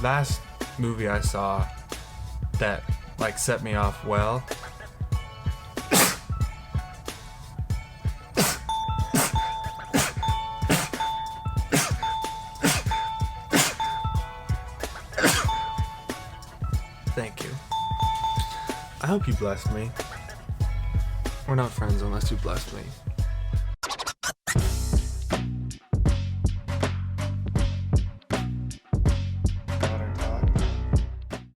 last movie I saw that like set me off well. Thank you. I hope you blessed me. We're not friends unless you blessed me.